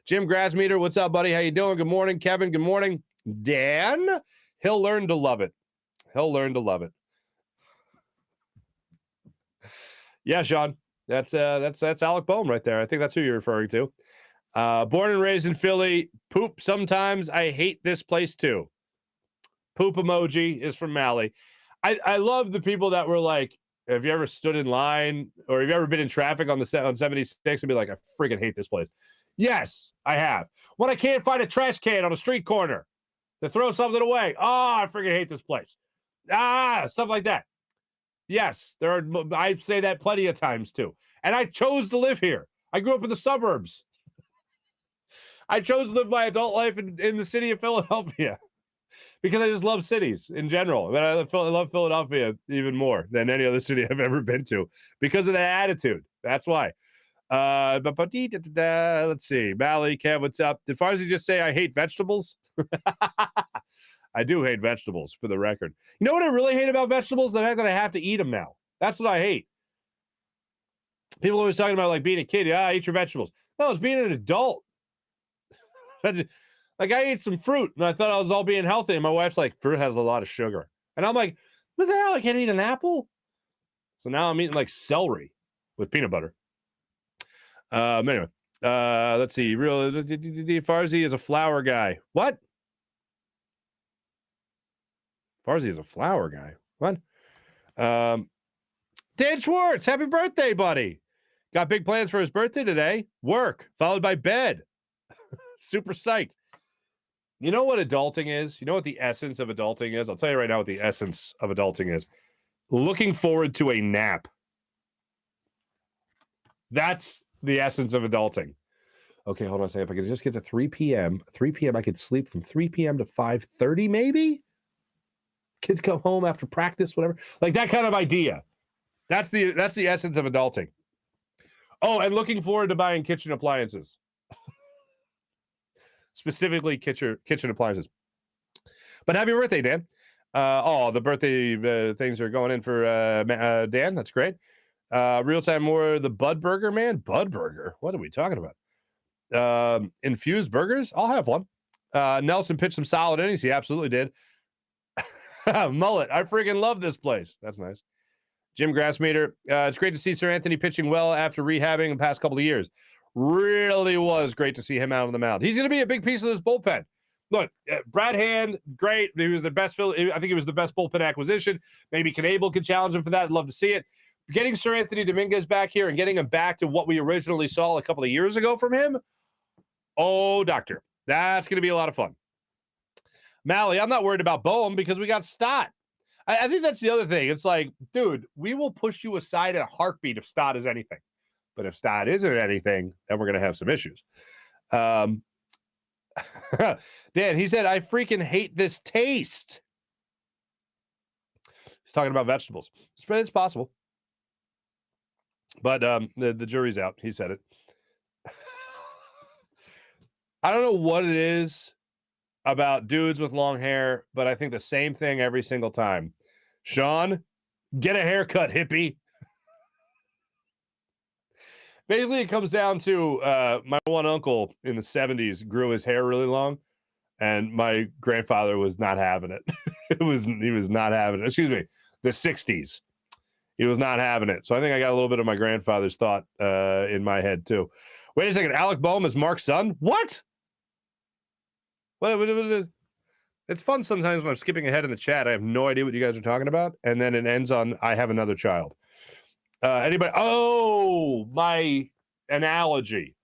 Jim Grassmeter, what's up, buddy? How you doing? Good morning. Kevin, good morning. Dan, he'll learn to love it. He'll learn to love it. Yeah, Sean, that's Alec Bohm right there. I think that's who you're referring to. Born and raised in Philly. Poop. Sometimes I hate this place too. Poop emoji is from Mally. I love the people that were like, have you ever stood in line or have you ever been in traffic on 76 and be like, I freaking hate this place? Yes, I have. When I can't find a trash can on a street corner to throw something away. Oh, I freaking hate this place. Stuff like that. Yes, I say that plenty of times too. And I chose to live here. I grew up in the suburbs. I chose to live my adult life in the city of Philadelphia because I just love cities in general. But I love Philadelphia even more than any other city I've ever been to because of that attitude. That's why. Let's see. Mally, Kev, what's up? Did Farzy just say I hate vegetables? I do hate vegetables, for the record. You know what I really hate about vegetables? The fact that I have to eat them now. That's what I hate. People always talking about like being a kid. Yeah, eat your vegetables. No, it's being an adult. Like I ate some fruit and I thought I was all being healthy. And my wife's like, fruit has a lot of sugar. And I'm like, what the hell? I can't eat an apple? So now I'm eating like celery with peanut butter. Anyway, let's see. Farzy is a flower guy. What? Farzy is a flower guy. What? Dan Schwartz, happy birthday, buddy. Got big plans for his birthday today. Work, followed by bed. Super psyched. You know what adulting is? You know what the essence of adulting is? I'll tell you right now what the essence of adulting is. Looking forward to a nap. That's the essence of adulting. Okay, hold on a second. If I could just get to 3 p.m., I could sleep from 3 p.m. to 5:30 maybe? Kids come home after practice, whatever. Like that kind of idea. That's the essence of adulting. Oh, and looking forward to buying kitchen appliances. Specifically kitchen appliances. But happy birthday, Dan. The birthday things are going in for Dan. That's great. Real time more the Bud Burger, man. Bud Burger. What are we talking about? Infused burgers? I'll have one. Nelson pitched some solid innings. He absolutely did. Mullet. I freaking love this place. That's nice. Jim Grassmeter. It's great to see Sir Anthony pitching well after rehabbing the past couple of years. Really was great to see him out on the mound. He's going to be a big piece of this bullpen. Look, Brad Hand, great. He was the best. I think he was the best bullpen acquisition. Maybe Knable could challenge him for that. I'd love to see it. Getting Sir Anthony Dominguez back here and getting him back to what we originally saw a couple of years ago from him. Oh, doctor. That's going to be a lot of fun. Mally, I'm not worried about Bohm because we got Stott. I think that's the other thing. It's like, dude, we will push you aside in a heartbeat if Stott is anything. But if Stott isn't anything, then we're going to have some issues. Dan, he said, I freaking hate this taste. He's talking about vegetables. It's possible. But the jury's out. He said it. I don't know what it is about dudes with long hair, but I think the same thing every single time. Sean, get a haircut, hippie. Basically, it comes down to my one uncle in the 70s grew his hair really long, and my grandfather was not having it. He was not having it. Excuse me, the 60s. He was not having it. So I think I got a little bit of my grandfather's thought in my head too. Wait a second. Alec Bohm is Mark's son? What? What? It's fun sometimes when I'm skipping ahead in the chat. I have no idea what you guys are talking about. And then it ends on, I have another child. Anybody? Oh, my analogy.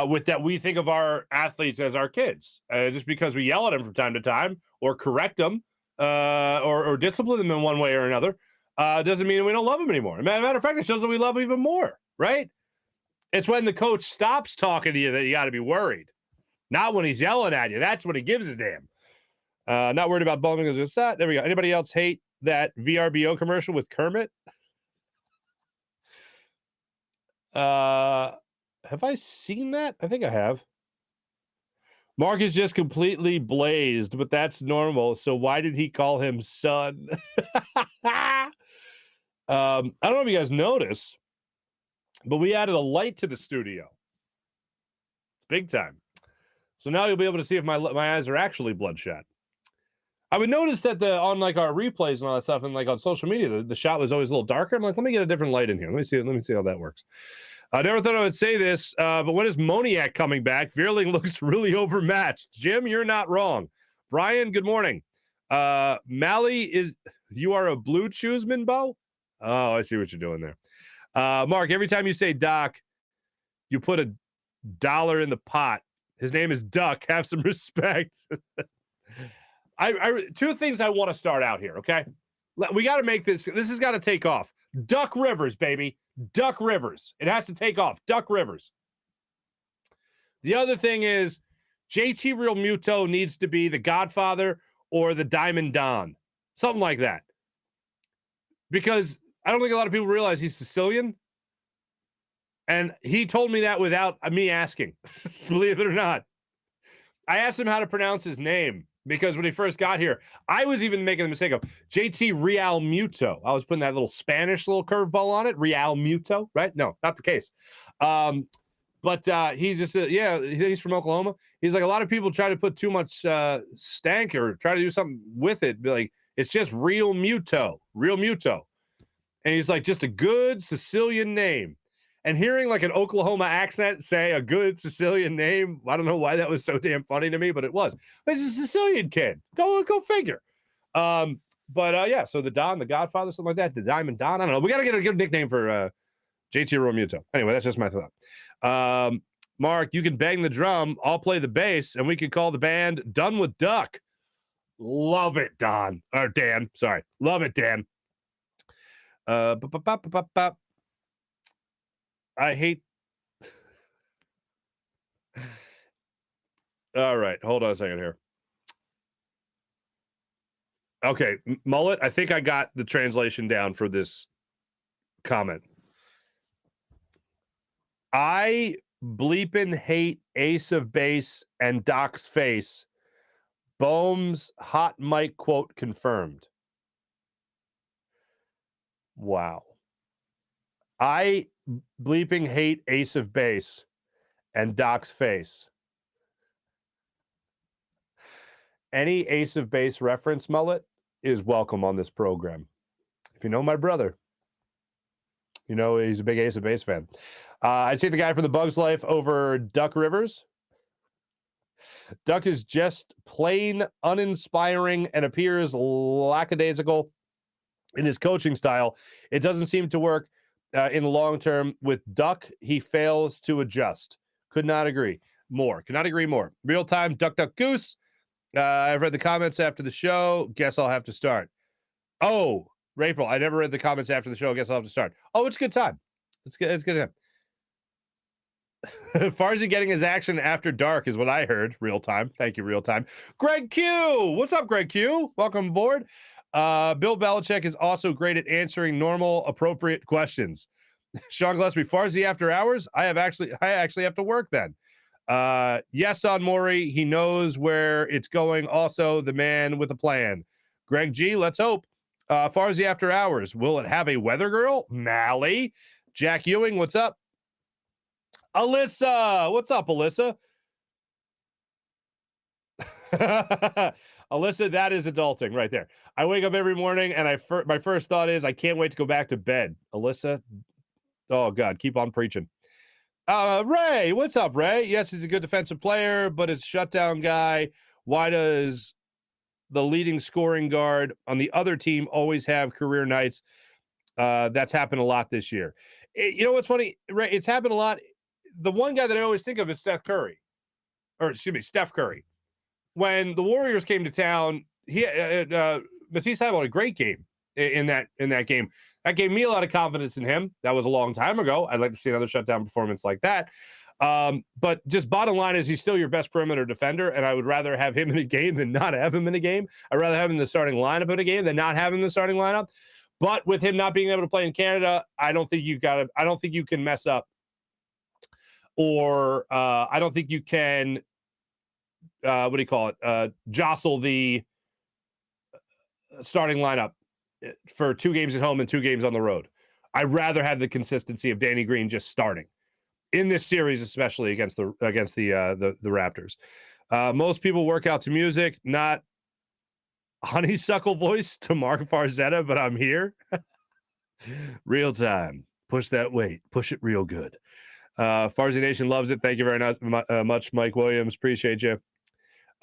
With that, we think of our athletes as our kids. Just because we yell at them from time to time or correct them or discipline them in one way or another doesn't mean we don't love them anymore. Matter of fact, it shows that we love them even more, right? It's when the coach stops talking to you that you got to be worried. Not when he's yelling at you. That's when he gives a damn. Not worried about Bowman because it's that. There we go. Anybody else hate that VRBO commercial with Kermit? Have I seen that? I think I have. Mark is just completely blazed, but that's normal. So why did he call him son? I don't know if you guys notice, but we added a light to the studio. It's big time. So now you'll be able to see if my eyes are actually bloodshot. I would notice that on like our replays and all that stuff, and like on social media, the shot was always a little darker. I'm like, let me get a different light in here. Let me see how that works. I never thought I would say this, but when is Moniak coming back? Veerling looks really overmatched. Jim, you're not wrong. Brian, good morning. Mally, you are a blue chewsman, Bo? Oh, I see what you're doing there. Mark, every time you say Doc, you put $1 in the pot. His name is Duck. Have some respect. Two things I want to start out here, okay? We got to make this has got to take off. Duck Rivers, baby. Duck Rivers. It has to take off. Duck Rivers. The other thing is JT Real Muto needs to be the Godfather or the Diamond Don. Something like that. Because I don't think a lot of people realize he's Sicilian. And he told me that without me asking, believe it or not. I asked him how to pronounce his name because when he first got here, I was even making the mistake of JT Real Muto. I was putting that little Spanish little curveball on it. Real Muto, right? No, not the case. But he just, he's from Oklahoma. He's like, a lot of people try to put too much stank or try to do something with it. Be like, it's just Real Muto. And he's like, just a good Sicilian name. And hearing like an Oklahoma accent say a good Sicilian name, I don't know why that was so damn funny to me, but it was. But he's a Sicilian kid. Go figure. So the Don, the Godfather, something like that, the Diamond Don. I don't know. We got to get a good nickname for JT Romuto. Anyway, that's just my thought. Mark, you can bang the drum. I'll play the bass, and we can call the band Done with Duck. Love it, Don. Or Dan. Sorry. Love it, Dan. I hate. All right, hold on a second here. Okay, Mullet, I think I got the translation down for this comment. I bleepin' hate Ace of Base and Doc's face. Bohm's hot mic quote confirmed. Wow. I bleeping hate Ace of Base and Doc's face. Any Ace of Base reference, Mullet, is welcome on this program. If you know my brother, you know he's a big Ace of Base fan. I'd take the guy from the Bugs Life over Duck Rivers. Duck is just plain uninspiring and appears lackadaisical in his coaching style. It doesn't seem to work in the long term. With Duck, he fails to adjust. Could not agree more. Real time, Duck, Duck, Goose. I've read the comments after the show. Guess I'll have to start. Oh, April, I never read the comments after the show. Guess I'll have to start. Oh, it's a good time. It's good time. Farzy getting his action after dark is what I heard. Real time. Thank you, real time. Greg Q. What's up, Greg Q? Welcome aboard. Bill Belichick is also great at answering normal, appropriate questions. Sean Gillespie, Farzy after hours? I actually have to work then. Yes, on Maury. He knows where it's going. Also, the man with a plan. Greg G, let's hope. Farzy after hours. Will it have a weather girl? Mally. Jack Ewing, what's up? Alyssa, what's up, Alyssa? Alyssa, that is adulting right there. I wake up every morning and my first thought is I can't wait to go back to bed. Alyssa, oh God, keep on preaching. Ray, what's up, Ray? Yes, he's a good defensive player, but it's shutdown guy. Why does the leading scoring guard on the other team always have career nights? That's happened a lot this year. You know what's funny, Ray? It's happened a lot. The one guy that I always think of is Steph Curry. When the Warriors came to town, Matisse had a great game in that game. That gave me a lot of confidence in him. That was a long time ago. I'd like to see another shutdown performance like that. But just bottom line is he's still your best perimeter defender, and I would rather have him in a game than not have him in a game. I'd rather have him in the starting lineup in a game than not have him in the starting lineup. But with him not being able to play in Canada, I don't think you can mess up, or I don't think you can. Jostle the starting lineup for 2 games at home and 2 games on the road. I'd rather have the consistency of Danny Green just starting in this series, especially against the Raptors. Most people work out to music, not honeysuckle voice to Mark Farzetta, but I'm here. Real time. Push that weight. Push it real good. Farzy Nation loves it. Thank you very much, Mike Williams. Appreciate you.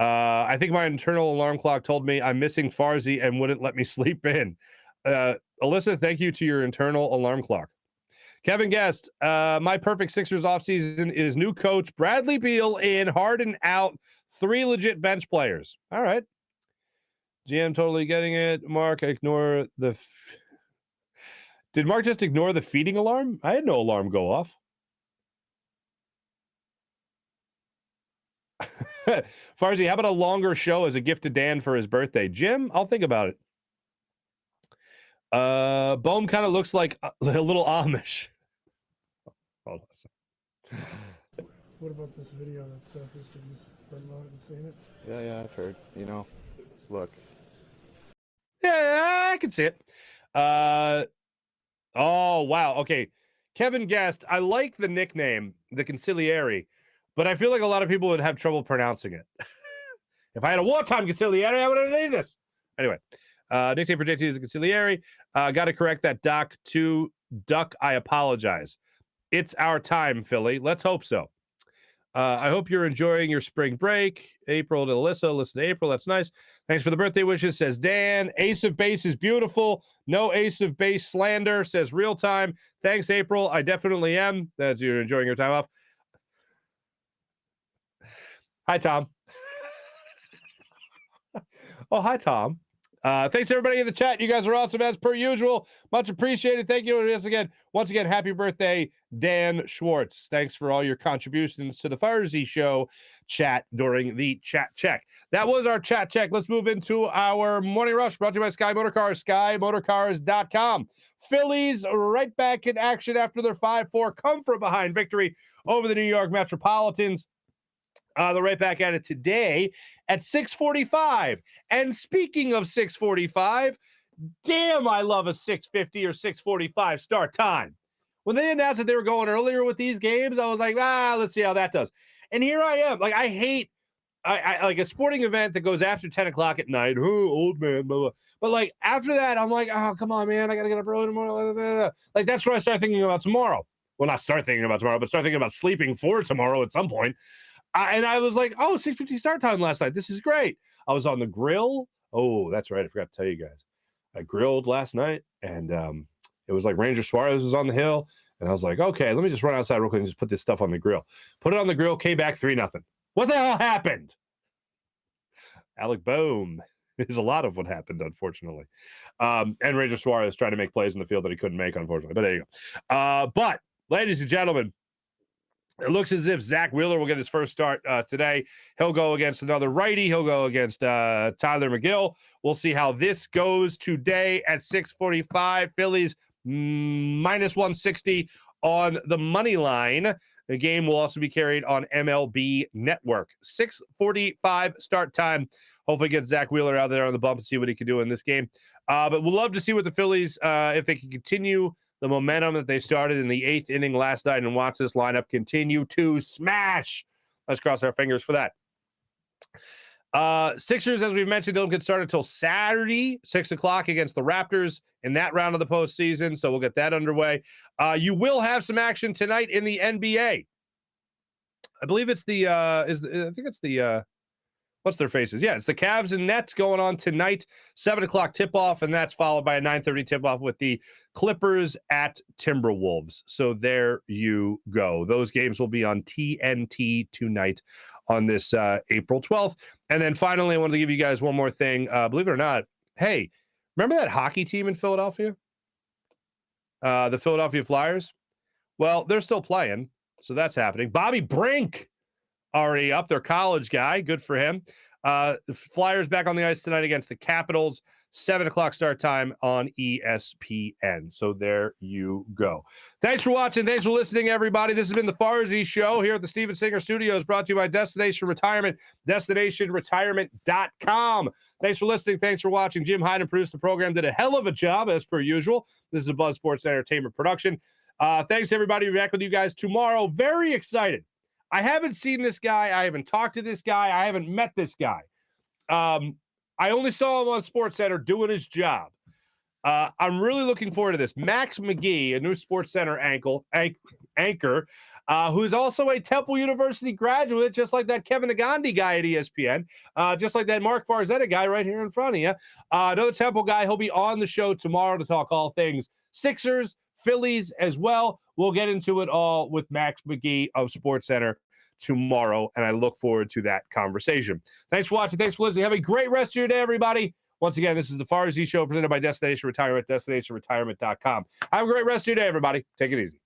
I think my internal alarm clock told me I'm missing Farzy and wouldn't let me sleep in. Alyssa, thank you to your internal alarm clock. Kevin Guest, my perfect Sixers offseason is new coach Bradley Beal in, Harden out, 3 legit bench players. All right. GM totally getting it. Mark, ignore the... Did Mark just ignore the feeding alarm? I had no alarm go off. Farzy, how about a longer show as a gift to Dan for his birthday? Jim, I'll think about it. Bohm kind of looks like a little Amish. Hold on a second. What about this video that surfaced? Have you heard about it and seen it? Yeah, I've heard. Look. Yeah, I can see it. Oh, wow. Okay. Kevin Guest, I like the nickname, the Consigliere, but I feel like a lot of people would have trouble pronouncing it. If I had a wartime Consigliere, I would have named this. Anyway, nickname for JT is a Consigliere. Got to correct that Doc to Duck. I apologize. It's our time, Philly. Let's hope so. I hope you're enjoying your spring break. April to Alyssa. Listen to April. That's nice. Thanks for the birthday wishes, says Dan. Ace of Base is beautiful. No Ace of Base slander, says Real Time. Thanks, April. I definitely am. As you're enjoying your time off. Hi, Tom. Oh, hi, Tom. Thanks, everybody in the chat. You guys are awesome, as per usual. Much appreciated. Thank you once again, happy birthday, Dan Schwartz. Thanks for all your contributions to the Farzy Show chat during the chat check. That was our chat check. Let's move into our morning rush, brought to you by Sky Motorcars, skymotorcars.com. Phillies right back in action after their 5-4 come from behind victory over the New York Metropolitans. They're right back at it today at 6:45. And speaking of 6:45, damn, I love a 6:50 or 6:45 start time. When they announced that they were going earlier with these games, I was like, let's see how that does. And here I am. Like, I like a sporting event that goes after 10 o'clock at night. Oh, old man, blah, blah. But like after that, I'm like, oh, come on, man, I got to get up early tomorrow. Blah, blah, blah. Like, that's when I start thinking about tomorrow. Well, not start thinking about tomorrow, but start thinking about sleeping for tomorrow at some point. And I was like, 6:50 start time last night. This is great. I was on the grill. Oh, that's right. I forgot to tell you guys. I grilled last night, and it was like Ranger Suarez was on the hill. And I was like, okay, let me just run outside real quick and just put this stuff on the grill. Put it on the grill, came back 3-0. What the hell happened? Alec Bohm is a lot of what happened, unfortunately. And Ranger Suarez trying to make plays in the field that he couldn't make, unfortunately. But there you go. But, ladies and gentlemen, it looks as if Zach Wheeler will get his first start today. He'll go against another righty. He'll go against Tyler McGill. We'll see how this goes today at 6:45. Phillies minus 160 on the money line. The game will also be carried on MLB Network. 6:45 start time. Hopefully get Zach Wheeler out there on the bump and see what he can do in this game. But we'll love to see what the Phillies, if they can continue the momentum that they started in the 8th inning last night and watch this lineup continue to smash. Let's cross our fingers for that. Sixers, as we've mentioned, don't get started until Saturday, 6 o'clock against the Raptors in that round of the postseason. So we'll get that underway. You will have some action tonight in the NBA. I believe it's what's their faces? Yeah, it's the Cavs and Nets going on tonight, 7 o'clock tip-off, and that's followed by a 9:30 tip-off with the Clippers at Timberwolves. So there you go. Those games will be on TNT tonight on this April 12th. And then finally, I wanted to give you guys one more thing. Believe it or not, hey, remember that hockey team in Philadelphia? The Philadelphia Flyers? Well, they're still playing, so that's happening. Bobby Brink already up, their college guy. Good for him. The Flyers back on the ice tonight against the Capitals. 7 o'clock start time on ESPN. So there you go. Thanks for watching. Thanks for listening, everybody. This has been the Farzy Show here at the Steven Singer Studios, brought to you by Destination Retirement, destinationretirement.com. Thanks for listening. Thanks for watching. Jim Hyden produced the program, did a hell of a job, as per usual. This is a Buzz Sports Entertainment production. Thanks, everybody. We'll be back with you guys tomorrow. Very excited. I haven't seen this guy. I haven't talked to this guy. I haven't met this guy. I only saw him on SportsCenter doing his job. I'm really looking forward to this. Max McGee, a new SportsCenter anchor, who's also a Temple University graduate, just like that Kevin Nagandi guy at ESPN, just like that Mark Farzetta guy right here in front of you. Another Temple guy. He'll be on the show tomorrow to talk all things Sixers, Phillies as well. We'll get into it all with Max McGee of SportsCenter tomorrow, and I look forward to that conversation. Thanks for watching. Thanks for listening. Have a great rest of your day, everybody. Once again, this is the Farzy Show presented by Destination Retirement, destinationretirement.com. Have a great rest of your day, everybody. Take it easy.